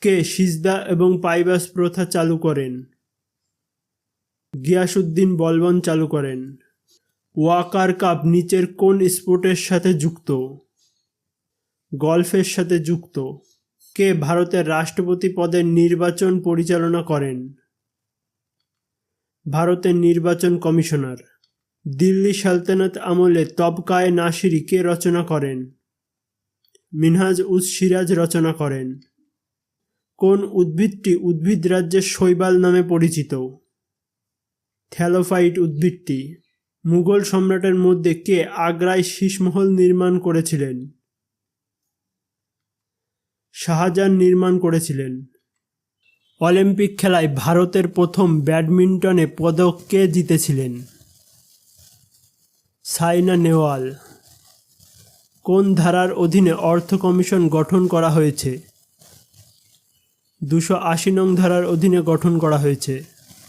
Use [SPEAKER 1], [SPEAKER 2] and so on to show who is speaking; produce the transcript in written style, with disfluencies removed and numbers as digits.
[SPEAKER 1] কে সিজদা এবং পাইবাস প্রথা চালু করেন? গিয়াসউদ্দিন বলবন চালু করেন। ওয়াকার কাপ নিচের কোন স্পোর্টের সাথে যুক্ত? গলফের সাথে যুক্ত। কে ভারতের রাষ্ট্রপতি পদের নির্বাচন পরিচালনা করেন? ভারতের নির্বাচন কমিশনার। দিল্লি সালতানাত আমলে তবকায়ে নাসিরি কে রচনা করেন? মিনহাজ উস সিরাজ রচনা করেন। কোন উদ্ভিদটি উদ্ভিদরাজ্যের শৈবাল নামে পরিচিত? থ্যালোফাইট উদ্ভিদটি। মুঘল সম্রাটের মধ্যে কে আগ্রায় শীষমহল নির্মাণ করেছিলেন? শাহজাহান নির্মাণ করেছিলেন। অলিম্পিক খেলায় ভারতের প্রথম ব্যাডমিন্টনে পদক কে জিতেছিলেন? সাইনা নেহওয়াল। কোন ধারার অধীনে অর্থ কমিশন গঠন করা হয়েছে? 280 নং ধারার অধীনে গঠন করা হয়েছে।